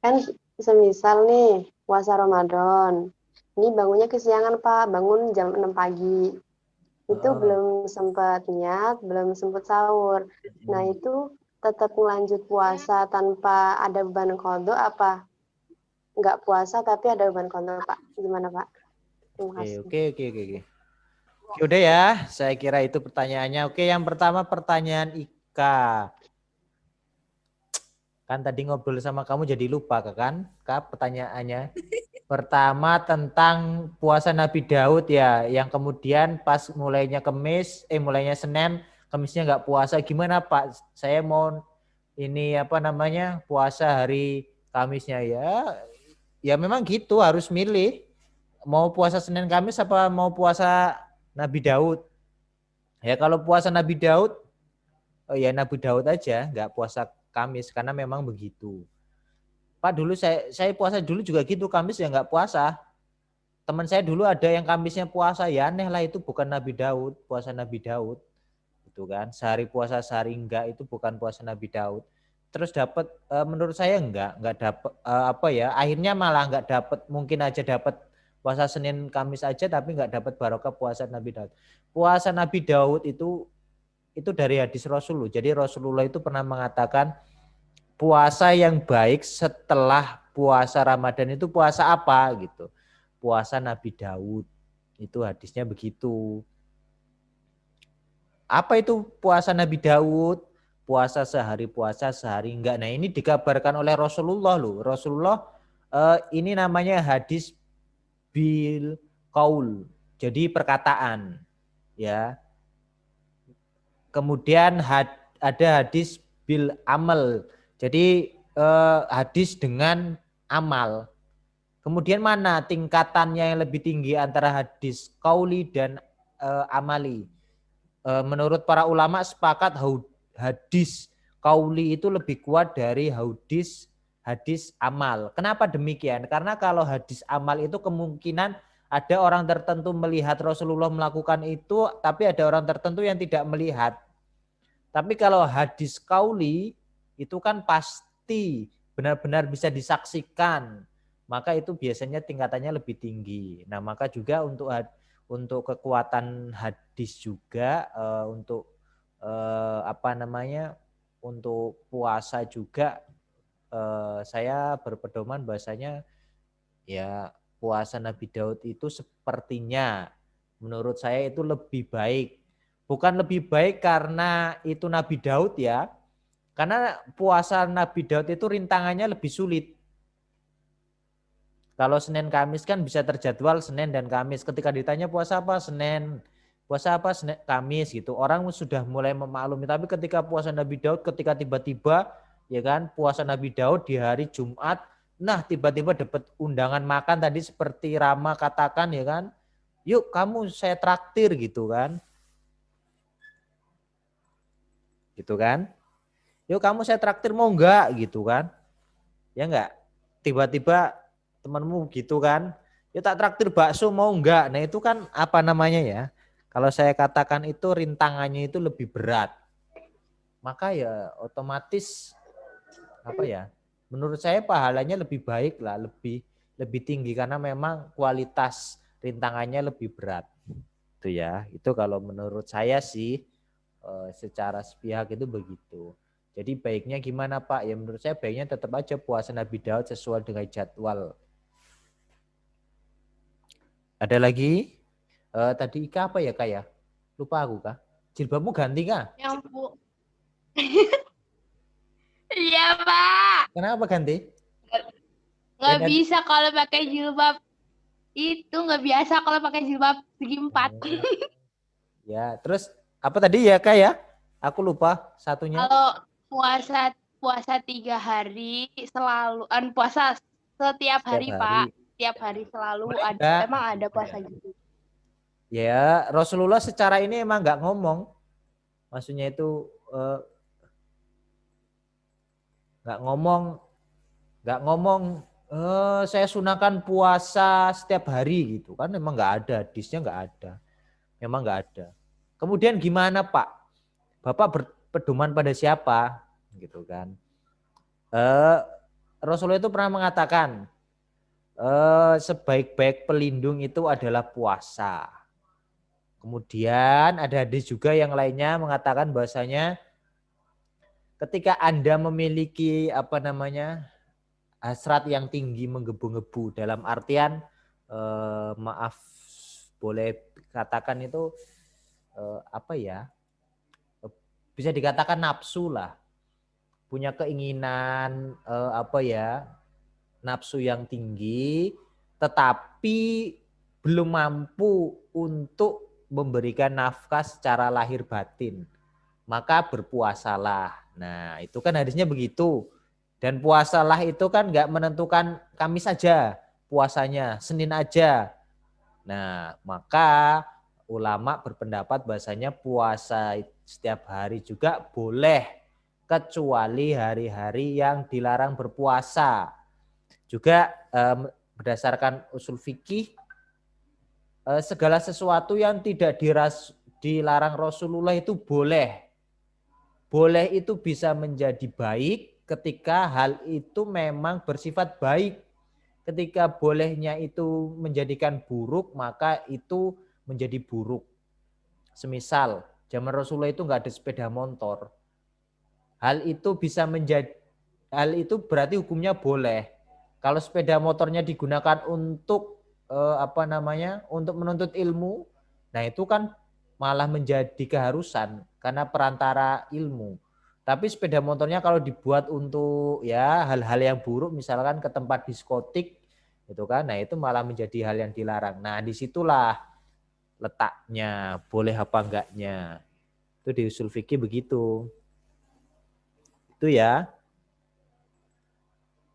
Kan semisal nih, puasa Ramadan. Ini bangunnya kesiangan, Pak. Bangun jam 6 pagi. Itu Oh. belum sempat niat, belum sempat sahur. Nah, itu tetap lanjut puasa tanpa ada beban qadha apa? Enggak puasa tapi ada beban qadha, Pak. Gimana, Pak? Terima kasih. Oke. Udah ya, saya kira itu pertanyaannya. Oke, yang pertama pertanyaan Ika. Kan tadi ngobrol sama kamu jadi lupa kan? Kak, pertanyaannya. Pertama tentang puasa Nabi Daud ya, yang kemudian pas mulainya Senin, Kemisnya nggak puasa. Gimana Pak? Saya mau ini puasa hari Kamisnya ya memang gitu, harus milih. Mau puasa Senin Kamis apa mau puasa Nabi Daud? Ya kalau puasa Nabi Daud, ya Nabi Daud aja, nggak puasa Kamis karena memang begitu. Pak dulu saya puasa dulu juga gitu, Kamis ya nggak puasa. Teman saya dulu ada yang Kamisnya puasa, ya aneh lah, itu bukan Nabi Daud, puasa Nabi Daud. Gitu kan, sehari puasa sehari enggak, itu bukan puasa Nabi Daud. Terus dapat menurut saya enggak dapat akhirnya malah enggak dapat, mungkin aja dapat puasa Senin Kamis aja tapi enggak dapat barokah puasa Nabi Daud. Puasa Nabi Daud itu dari hadis Rasulullah. Jadi Rasulullah itu pernah mengatakan puasa yang baik setelah puasa Ramadan itu puasa apa gitu. Puasa Nabi Daud. Itu hadisnya begitu. Apa itu puasa Nabi Daud? Puasa sehari enggak. Nah, ini dikabarkan oleh Rasulullah loh. Rasulullah ini namanya hadis bil qaul. Jadi perkataan, ya. Kemudian ada hadis bil amal. Jadi hadis dengan amal. Kemudian mana tingkatannya yang lebih tinggi antara hadis qauli dan amali? Menurut para ulama sepakat hadis qauli itu lebih kuat dari hadis amal. Kenapa demikian? Karena kalau hadis amal itu kemungkinan ada orang tertentu melihat Rasulullah melakukan itu, tapi ada orang tertentu yang tidak melihat. Tapi kalau hadis qauli itu kan pasti benar-benar bisa disaksikan, maka itu biasanya tingkatannya lebih tinggi. Nah, maka juga untuk kekuatan hadis juga untuk untuk puasa juga saya berpedoman bahasanya ya puasa Nabi Daud itu sepertinya menurut saya itu lebih baik. Bukan lebih baik karena itu Nabi Daud ya. Karena puasa Nabi Daud itu rintangannya lebih sulit. Kalau Senin Kamis kan bisa terjadwal Senin dan Kamis. Ketika ditanya puasa apa? Senin. Puasa apa? Senin, Kamis gitu. Orang sudah mulai memaklumi. Tapi ketika puasa Nabi Daud, ketika tiba-tiba ya kan puasa Nabi Daud di hari Jumat, nah tiba-tiba dapat undangan makan tadi seperti Rama katakan ya kan. Yuk kamu saya traktir gitu kan. Gitu kan. Yuk kamu saya traktir mau enggak gitu kan. Ya enggak. Tiba-tiba temanmu gitu kan. Ya tak traktir bakso mau enggak. Nah itu kan apa namanya ya. Kalau saya katakan itu rintangannya itu lebih berat. Maka ya otomatis apa ya. Menurut saya pahalanya lebih baik lah. Lebih tinggi karena memang kualitas rintangannya lebih berat. Itu ya. Itu kalau menurut saya sih secara sepihak itu begitu. Jadi baiknya gimana Pak? Ya menurut saya baiknya tetap aja puasa Nabi Daud sesuai dengan jadwal. Ada lagi? Tadi Ika apa ya Kak ya? Lupa aku Kak. Jilbabmu ganti Kak? Yang Iya Pak. Kenapa ganti? Nggak Beda- bisa kalau pakai jilbab itu nggak biasa kalau pakai jilbab segi 4. Ya, terus apa tadi ya Kak ya? Aku lupa satunya. Kalau puasa 3 hari selalu puasa setiap hari Pak. Setiap hari selalu ada, emang ada puasa gitu. Ya, Rasulullah secara ini emang nggak ngomong. Maksudnya itu nggak ngomong saya sunahkan puasa setiap hari gitu kan, memang nggak ada, hadisnya nggak ada, memang nggak ada. Kemudian gimana Pak? Bapak berpedoman pada siapa gitu kan? Rasulullah itu pernah mengatakan sebaik-baik pelindung itu adalah puasa. Kemudian ada hadis juga yang lainnya mengatakan bahwasanya ketika Anda memiliki hasrat yang tinggi menggebu-gebu, dalam artian maaf boleh katakan itu bisa dikatakan nafsu lah, punya keinginan nafsu yang tinggi, tetapi belum mampu untuk memberikan nafkah secara lahir batin, maka berpuasalah. Nah itu kan hadisnya begitu. Dan puasalah itu kan nggak menentukan Kamis saja puasanya, Senin aja. Nah maka ulama berpendapat bahasanya puasa setiap hari juga boleh, kecuali hari-hari yang dilarang berpuasa. Juga berdasarkan usul fikih, segala sesuatu yang tidak dilarang Rasulullah itu boleh. Boleh itu bisa menjadi baik ketika hal itu memang bersifat baik. Ketika bolehnya itu menjadikan buruk, maka itu menjadi buruk. Semisal zaman Rasulullah itu nggak ada sepeda motor. Hal itu berarti hukumnya boleh. Kalau sepeda motornya digunakan untuk untuk menuntut ilmu, nah itu kan malah menjadi keharusan karena perantara ilmu. Tapi sepeda motornya kalau dibuat untuk ya hal-hal yang buruk, misalkan ke tempat diskotik gitu kan, nah itu malah menjadi hal yang dilarang. Nah disitulah letaknya, boleh apa enggaknya. Itu di usul fikih begitu. Itu ya.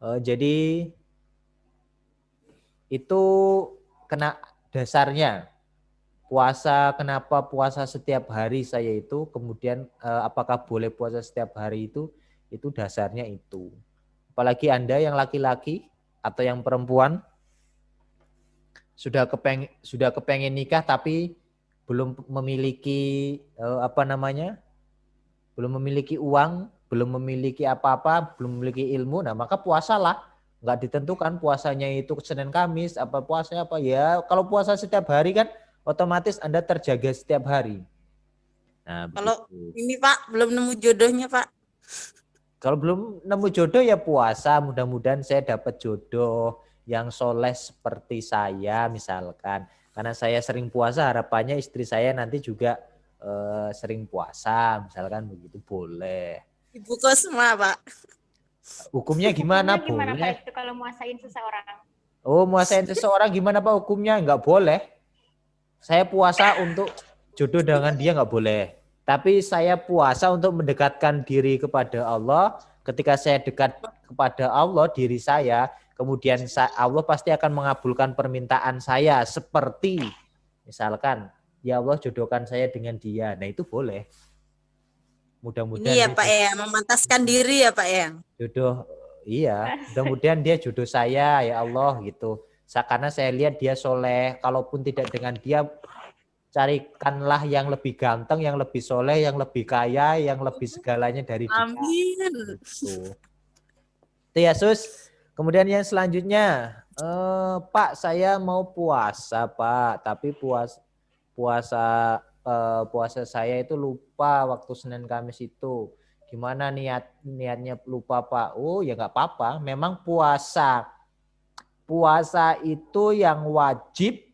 Jadi itu kena dasarnya. Puasa, kenapa puasa setiap hari saya itu, kemudian apakah boleh puasa setiap hari itu dasarnya itu. Apalagi Anda yang laki-laki atau yang perempuan sudah kepengen nikah tapi belum memiliki belum memiliki uang, belum memiliki apa-apa, belum memiliki ilmu, nah maka puasalah. Nggak ditentukan puasanya itu Senin Kamis, apa puasanya apa ya. Kalau puasa setiap hari kan otomatis Anda terjaga setiap hari. Nah, Kalau begitu. ini Pak belum nemu jodohnya Pak. Kalau belum nemu jodoh ya puasa, mudah-mudahan saya dapat jodoh yang soleh seperti saya misalkan. Karena saya sering puasa, harapannya istri saya nanti juga sering puasa, misalkan begitu boleh. Ibu Kosma, Pak. Hukumnya gimana? Hukumnya gimana Boleh. Pak itu kalau muasain seseorang? Oh, muasain seseorang gimana Pak hukumnya? Enggak boleh. Saya puasa untuk jodoh dengan dia enggak boleh. Tapi saya puasa untuk mendekatkan diri kepada Allah. Ketika saya dekat kepada Allah, diri saya, kemudian Allah pasti akan mengabulkan permintaan saya. Seperti misalkan, ya Allah jodohkan saya dengan dia. Nah itu boleh. Mudah-mudahan Ini ya Pak ya, memantaskan diri ya Pak ya. jodoh, iya. Mudah-mudahan dia jodoh saya, ya Allah gitu. Karena saya lihat dia soleh. Kalaupun tidak dengan dia, carikanlah yang lebih ganteng, yang lebih soleh, yang lebih kaya, yang lebih segalanya dari dia. Amin. Gitu. Itu ya Sus. Kemudian yang selanjutnya, Pak saya mau puasa Pak, tapi puasa saya itu lupa waktu Senin Kamis itu. Gimana niatnya lupa Pak? Oh ya nggak apa-apa. Memang puasa itu yang wajib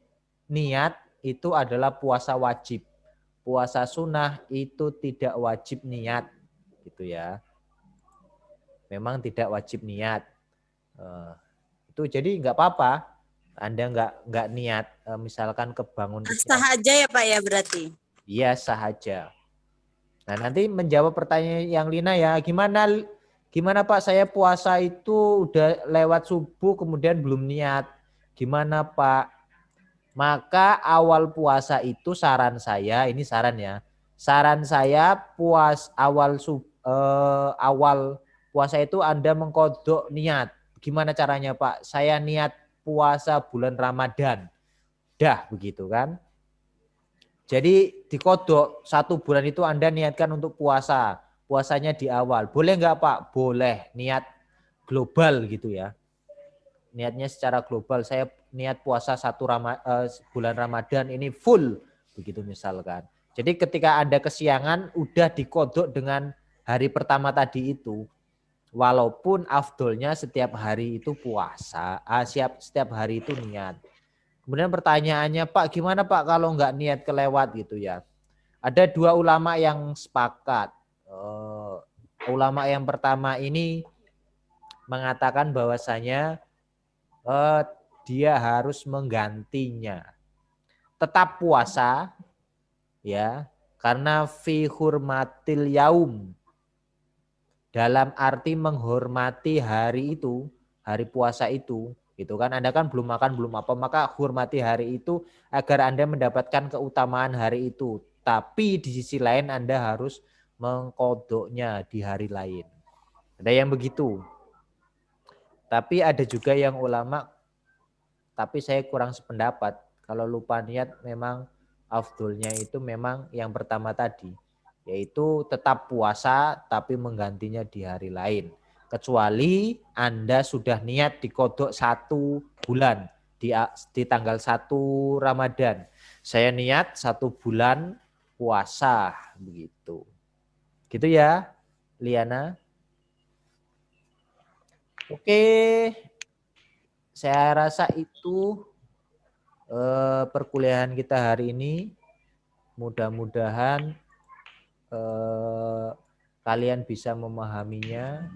niat itu adalah puasa wajib. Puasa sunnah itu tidak wajib niat, gitu ya. Memang tidak wajib niat. Itu jadi nggak apa-apa. Anda nggak niat, misalkan kebangun. Sah aja ya Pak ya berarti. Iya sah aja. Nah nanti menjawab pertanyaan yang Lina ya, gimana Pak saya puasa itu udah lewat subuh kemudian belum niat. Gimana Pak? Maka awal puasa itu saran saya, ini saran ya. Saran saya awal puasa itu Anda mengkodok niat. Gimana caranya Pak? Saya niat puasa bulan Ramadan. Dah begitu kan? Jadi dikodok 1 bulan itu Anda niatkan untuk puasa. Puasanya di awal. Boleh nggak Pak? Boleh. Niat global gitu ya. Niatnya secara global. Saya niat puasa bulan Ramadan ini full. Begitu misalkan. Jadi ketika Anda kesiangan udah dikodok dengan hari pertama tadi itu. Walaupun afdolnya setiap hari itu puasa. Setiap hari itu niat. Kemudian pertanyaannya, Pak, gimana Pak kalau nggak niat kelewat gitu ya? Ada 2 ulama yang sepakat. Ulama yang pertama ini mengatakan bahwasanya dia harus menggantinya. Tetap puasa, ya, karena fi hurmatil yaum. Dalam arti menghormati hari itu, hari puasa itu. Gitu kan, Anda kan belum makan belum apa, maka hormati hari itu agar Anda mendapatkan keutamaan hari itu. Tapi di sisi lain Anda harus mengkodoknya di hari lain. Ada yang begitu. Tapi ada juga yang ulama, tapi saya kurang sependapat. Kalau lupa niat memang afdolnya itu memang yang pertama tadi, yaitu tetap puasa tapi menggantinya di hari lain. Kecuali Anda sudah niat dikodok 1 bulan di tanggal 1 Ramadan. Saya niat 1 bulan puasa begitu. Gitu ya, Liana. Oke. Saya rasa itu perkuliahan kita hari ini. Mudah-mudahan kalian bisa memahaminya.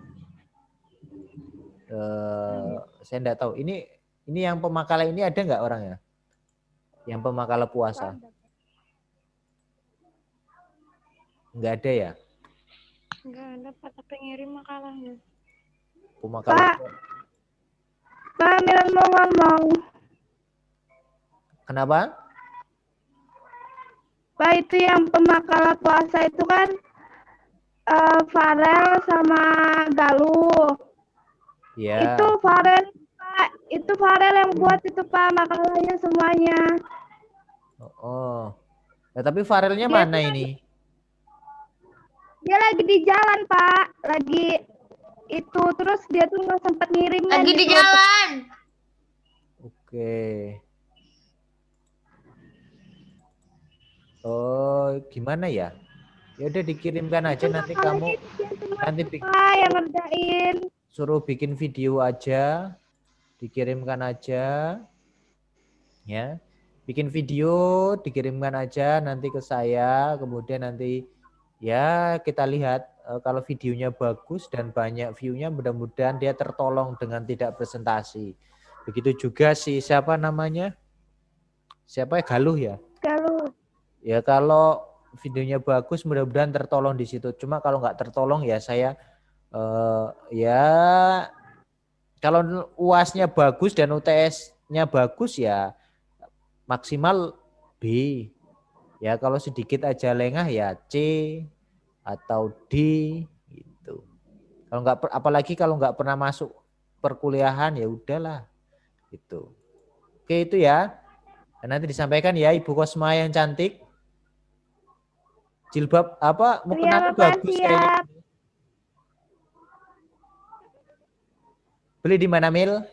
Saya enggak tahu ini yang pemakalah ini ada nggak orangnya yang pemakalah puasa? Nggak ada ya? Nggak ada Pak, tapi ngirim makalahnya. Pemakalah. Pak, Milan mau ngomong. Kenapa? Pak, itu yang pemakalah puasa itu kan Farel sama Galuh. Ya. Itu Farel, Pak. Itu Farel yang buat itu Pak makalahnya semuanya. Oh. Ya, tapi Farelnya mana ini? Dia lagi di jalan Pak, lagi itu terus dia tuh nggak sempat ngirimnya. Lagi di jalan. Oke. Oh, gimana ya? Ya udah dikirimkan aja nanti kamu nanti Pak yang ngerjain. suruh bikin video aja. dikirimkan aja. Ya. Bikin video, dikirimkan aja nanti ke saya, kemudian nanti ya kita lihat kalau videonya bagus dan banyak view-nya, mudah-mudahan dia tertolong dengan tidak presentasi. Begitu juga si siapa namanya? Siapa ya, Galuh ya? Galuh. Ya kalau videonya bagus mudah-mudahan tertolong di situ. Cuma kalau nggak tertolong ya saya ya kalau UAS-nya bagus dan UTS-nya bagus ya maksimal B. Ya kalau sedikit aja lengah ya C atau D gitu. Kalau nggak apalagi kalau nggak pernah masuk perkuliahan ya udahlah gitu. Oke itu ya. Dan nanti disampaikan ya Ibu Kosma yang cantik. Jilbab apa mukena bagus kayaknya. Beli di mana, Mil?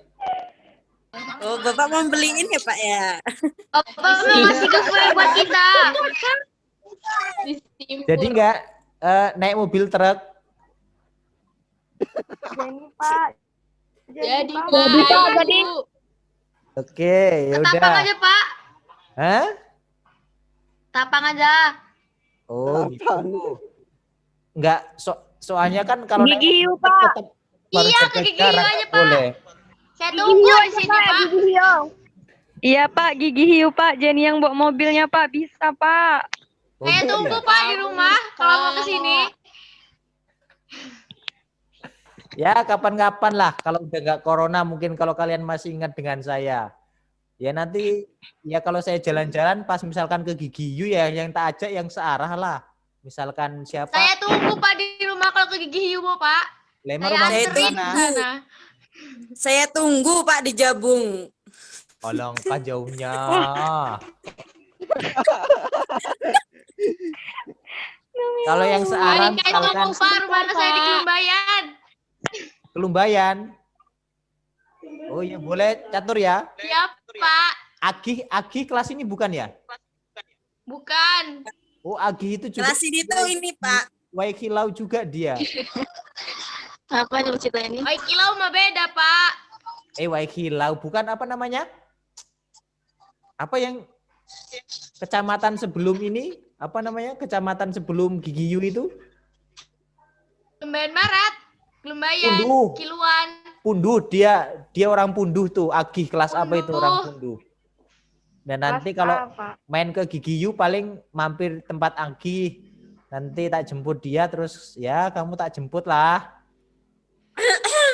Oh, Bapak mau beliin ya, Pak ya? Bapak mau ngasih kue buat kita. Jadi enggak naik mobil truk? Jadi Pak. Jadi Pak. Pak. Jadi. Oke, ya udah. Tapang aja Pak. Hah? Tapang aja. Oh, gitu. Enggak, soalnya kan kalau naik Gigi mobil truk Pak. tetap harus Iya, jaga ke Gigi jarak, aja, nggak Pak. boleh. Saya tunggu di sini Pak. Gigi hiu. Iya Pak, gigi hiu Pak. Jenny yang bawa mobilnya Pak, bisa Pak. Oh, Saya gitu tunggu ya? Pak di rumah kalau mau ke sini. Ya, kapan-kapan lah. Kalau udah nggak corona, mungkin kalau kalian masih ingat dengan saya. Ya nanti, ya kalau saya jalan-jalan, pas misalkan ke Gigi Hiu ya, yang tak ajak yang searah lah. Misalkan siapa? Saya tunggu Pak di rumah kalau ke Gigi Hiu mau Pak. Lemar Saya rumah Saya anterin mana? ke sana. Saya tunggu, Pak, di Jabung. Alangkah jauhnya. Kalau yang searah Hari kayak misalkan tunggu Pak, rumah anak saya di Kelumbayan. Kelumbayan. Oh iya boleh catur ya. Iya Pak. Agih kelas ini bukan ya? Bukan. Oh Agih itu juga. Kelas ini tuh ini, Pak. Waikilau juga dia. Apa yang cerita ini? Oh, kilau mah beda Pak. Waikilau bukan apa namanya? Apa yang kecamatan sebelum ini? Apa namanya? Kecamatan sebelum Gigi Hiu itu? Kelumbayan Barat. Kelumbayan. Punduh. Kiluan. Punduh, dia orang Punduh tuh. Agih kelas apa itu orang Punduh? Dan nanti kalau main ke Gigi Hiu paling mampir tempat Agih. Nanti tak jemput dia terus ya kamu tak jemput lah.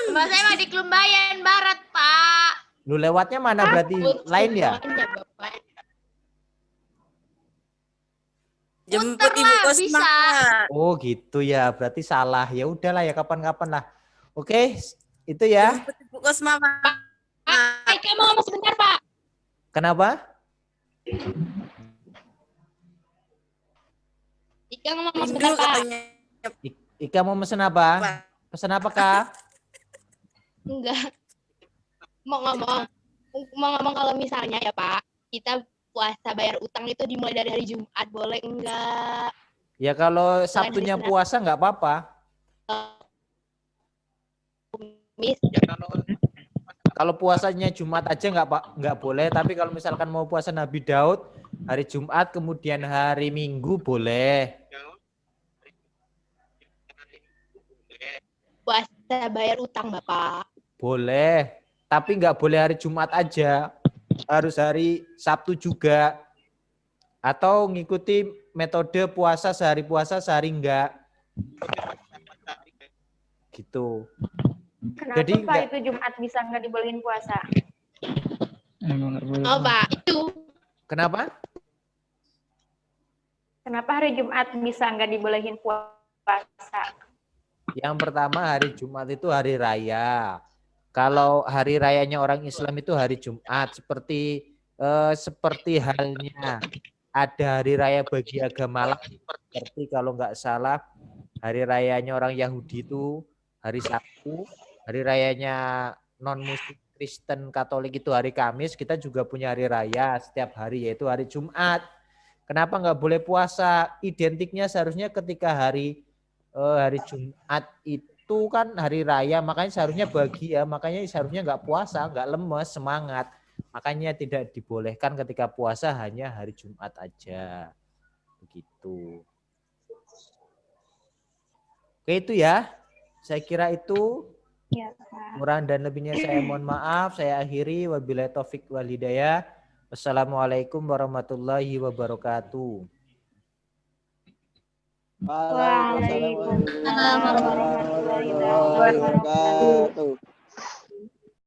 Rumah saya mah di Kelumbayan Barat Pak. Lu lewatnya mana berarti lain ya? Jemput Puter Ibu lah, Kosma. bisa. Oh gitu ya, berarti salah. Ya udahlah ya kapan-kapan lah. Oke, itu ya. Jemput Ibu Kosma, Pak. Kamu ngomong sebentar Pak. Kenapa? Ika ngomong Rindu sebentar Pak. katanya. Ika mau pesen apa? Pesen apa Kak? Enggak. Mau ngomong kalau misalnya ya Pak, kita puasa bayar utang itu dimulai dari hari Jumat, boleh enggak? Ya kalau Sabtunya puasa nggak apa-apa. Kalau puasanya Jumat aja nggak boleh, tapi kalau misalkan mau puasa Nabi Daud hari Jumat kemudian hari Minggu boleh. Puasa bayar utang Bapak. Boleh, tapi nggak boleh hari Jumat aja, harus hari Sabtu juga. Atau ngikuti metode puasa sehari enggak. Gitu. Kenapa Jadi Pak itu Jumat bisa nggak dibolehin puasa? Emang nggak boleh. Oh Pak, itu. Kenapa? Kenapa hari Jumat bisa nggak dibolehin puasa? Yang pertama hari Jumat itu hari raya. Kalau hari rayanya orang Islam itu hari Jumat, seperti halnya ada hari raya bagi agama lain, seperti kalau nggak salah hari rayanya orang Yahudi itu hari Sabtu, hari rayanya non Muslim Kristen Katolik itu hari Kamis, kita juga punya hari raya setiap hari yaitu hari Jumat. Kenapa nggak boleh puasa? Identiknya seharusnya ketika hari Jumat itu itu kan hari raya, makanya seharusnya bahagia, makanya seharusnya nggak puasa, nggak lemes, semangat. Makanya tidak dibolehkan ketika puasa hanya hari Jumat aja. Begitu. Oke itu ya. Saya kira itu. Ya, Pak. Kurang dan lebihnya saya mohon maaf. Saya akhiri. Wabillahi taufik wal hidayah. Wassalamualaikum warahmatullahi wabarakatuh. Waalaikumsalam Waalaikumsalam warahmatullahi wabarakatuh. wabarakatuh.